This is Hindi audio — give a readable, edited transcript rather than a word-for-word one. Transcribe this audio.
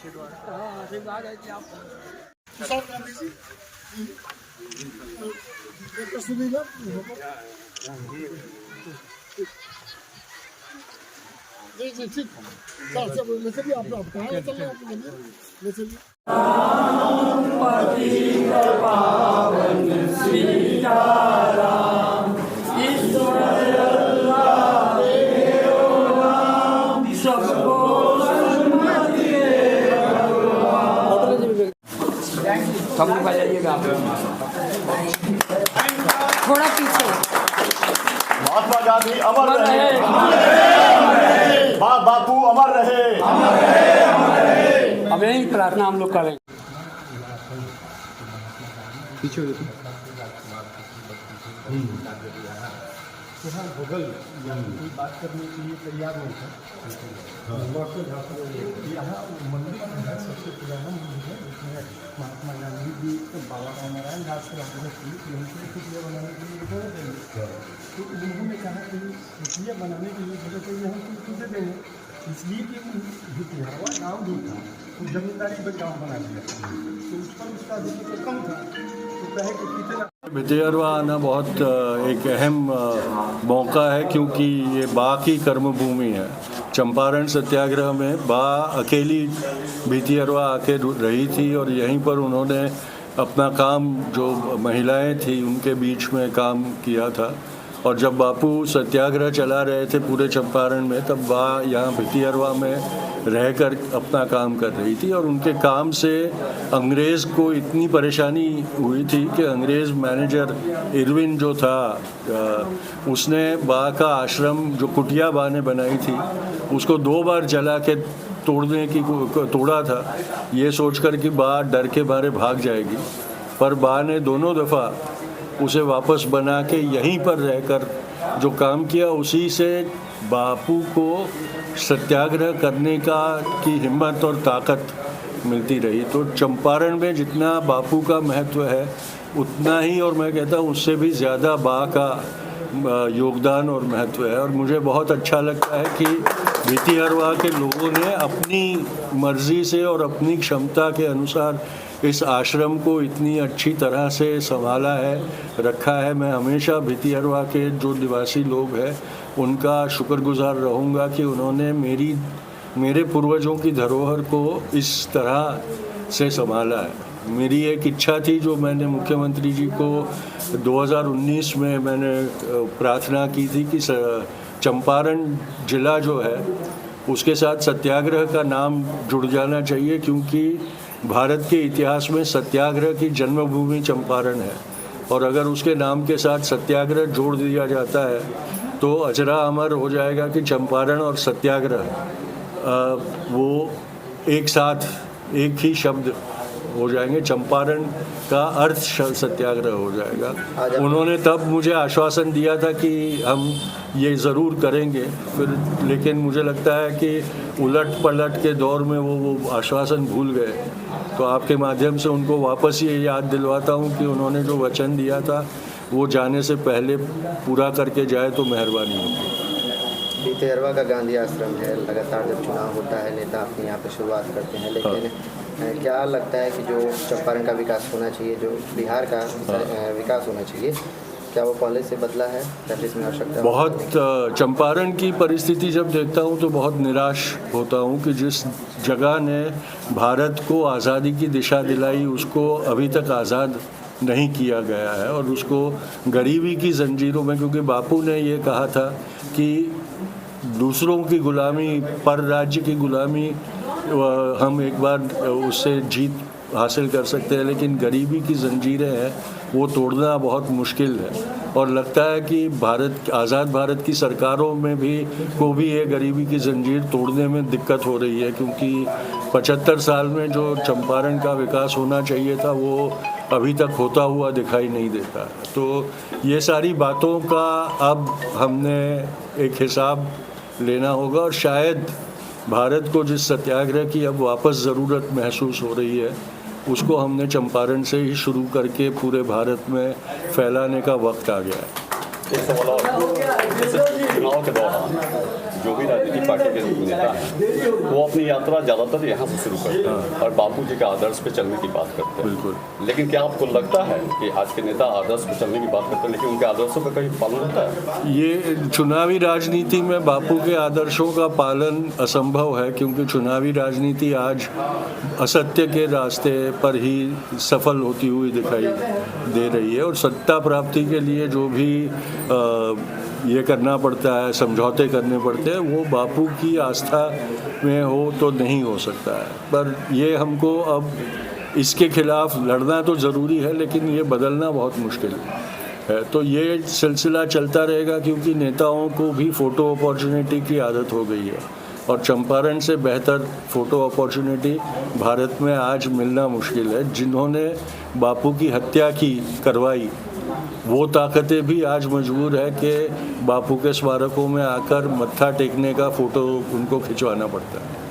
आशीर्वाद है कि आप जी जी ठीक है। चल ले चलिए, आप कहाँ ले चल रहे हैं? ले चलिए। थोड़ा पीछे। महात्मा गांधी अमर रहे, बापू अमर रहे। अब यही प्रार्थना हम लोग करें। पीछे हो जाओ। बगल कोई बात करने के लिए तैयार नहीं था। यहाँ मंदिर है, सबसे पुराना मंदिर है, जिसमें महात्मा गांधी जी, बाबा रामनारायण दास से अपने पुतले बनाने के लिए बोले देंगे। तो उन्होंने कहा कि पुतलियाँ बनाने के लिए बोले तो हम कुछ दे देंगे, इसलिए कि भितिहरवा गाँव जो था वो जमींदारी पर गाँव बना दिया था, तो उस पर उसका अधिकार कम था। तो कहे कि कितना भितिहरवा आना बहुत एक अहम मौका है, क्योंकि ये बा की कर्मभूमि है। चंपारण सत्याग्रह में बा अकेली भितिहरवा आके रही थी और यहीं पर उन्होंने अपना काम, जो महिलाएं थी उनके बीच में काम किया था। और जब बापू सत्याग्रह चला रहे थे पूरे चंपारण में, तब बा यहाँ भितिहरवा में रहकर अपना काम कर रही थी। और उनके काम से अंग्रेज़ को इतनी परेशानी हुई थी कि अंग्रेज़ मैनेजर इरविन जो था, उसने बा का आश्रम, जो कुटिया बा ने बनाई थी, उसको 2 बार जला के तोड़ा था, ये सोचकर कि बा डर के मारे भाग जाएगी। पर बा ने दोनों दफ़ा उसे वापस बना के यहीं पर रहकर जो काम किया, उसी से बापू को सत्याग्रह करने की हिम्मत और ताकत मिलती रही। तो चंपारण में जितना बापू का महत्व है, उतना ही, और मैं कहता हूँ उससे भी ज़्यादा बा का योगदान और महत्व है। और मुझे बहुत अच्छा लगता है कि भितिहरवा के लोगों ने अपनी मर्जी से और अपनी क्षमता के अनुसार इस आश्रम को इतनी अच्छी तरह से संभाला है, रखा है। मैं हमेशा भितिहरवा के जो निवासी लोग हैं उनका शुक्रगुजार रहूँगा कि उन्होंने मेरे पूर्वजों की धरोहर को इस तरह से संभाला है। मेरी एक इच्छा थी, जो मैंने मुख्यमंत्री जी को 2019 में मैंने प्रार्थना की थी कि चंपारण जिला जो है उसके साथ सत्याग्रह का नाम जुड़ जाना चाहिए, क्योंकि भारत के इतिहास में सत्याग्रह की जन्मभूमि चंपारण है। और अगर उसके नाम के साथ सत्याग्रह जोड़ दिया जाता है तो अजरा अमर हो जाएगा कि चंपारण और सत्याग्रह वो एक साथ एक ही शब्द हो जाएंगे। चंपारण का अर्थ सत्याग्रह हो जाएगा। उन्होंने तब मुझे आश्वासन दिया था कि हम ये ज़रूर करेंगे, फिर लेकिन मुझे लगता है कि उलट पलट के दौर में वो आश्वासन भूल गए। तो आपके माध्यम से उनको वापस ये याद दिलवाता हूँ कि उन्होंने जो वचन दिया था वो जाने से पहले पूरा करके जाए तो मेहरबानी होगी। भितिहरवा का गांधी आश्रम है, लगातार जब चुनाव होता है नेता अपने यहाँ पे शुरुआत करते हैं, लेकिन क्या लगता है कि जो चंपारण का विकास होना चाहिए, जो बिहार का विकास होना चाहिए, क्या वो पहले से बदला है? इसमें आवश्यकता बहुत चंपारण की परिस्थिति जब देखता हूँ तो बहुत निराश होता हूँ कि जिस जगह ने भारत को आज़ादी की दिशा दिलाई, उसको अभी तक आज़ाद नहीं किया गया है। और उसको गरीबी की जंजीरों में, क्योंकि बापू ने ये कहा था कि दूसरों की गुलामी, पर राज्य की गुलामी हम एक बार उससे जीत हासिल कर सकते हैं, लेकिन गरीबी की जंजीरें हैं वो तोड़ना बहुत मुश्किल है। और लगता है कि आज़ाद भारत की सरकारों में भी ये गरीबी की जंजीर तोड़ने में दिक्कत हो रही है, क्योंकि 75 साल में जो चंपारण का विकास होना चाहिए था वो अभी तक होता हुआ दिखाई नहीं देता। तो ये सारी बातों का अब हमने एक हिसाब लेना होगा, और शायद भारत को जिस सत्याग्रह की अब वापस ज़रूरत महसूस हो रही है, उसको हमने चंपारण से ही शुरू करके पूरे भारत में फैलाने का वक्त आ गया है। एक सवाल और, जैसे चुनाव के दौरान जो भी राजनीतिक पार्टी के नेता हैं वो अपनी यात्रा ज़्यादातर यहाँ से शुरू करते हैं और बापू जी के आदर्श पे चलने की बात करते हैं। बिल्कुल। लेकिन क्या आपको लगता है कि आज के नेता आदर्श पे चलने की बात करते हैं लेकिन उनके आदर्शों का कहीं पालन होता है? ये चुनावी राजनीति में बापू के आदर्शों का पालन असंभव है, क्योंकि चुनावी राजनीति आज असत्य के रास्ते पर ही सफल होती हुई दिखाई दे रही है और सत्ता प्राप्ति के लिए जो भी ये करना पड़ता है, समझौते करने पड़ते हैं, वो बापू की आस्था में हो तो नहीं हो सकता है। पर ये हमको अब इसके खिलाफ लड़ना तो ज़रूरी है, लेकिन ये बदलना बहुत मुश्किल है। तो ये सिलसिला चलता रहेगा, क्योंकि नेताओं को भी फ़ोटो अपॉर्चुनिटी की आदत हो गई है और चंपारण से बेहतर फ़ोटो अपॉर्चुनिटी भारत में आज मिलना मुश्किल है। जिन्होंने बापू की हत्या करवाई वो ताकतें भी आज मजबूर है कि बापू के स्मारकों में आकर मत्था टेकने का फ़ोटो उनको खिंचवाना पड़ता है।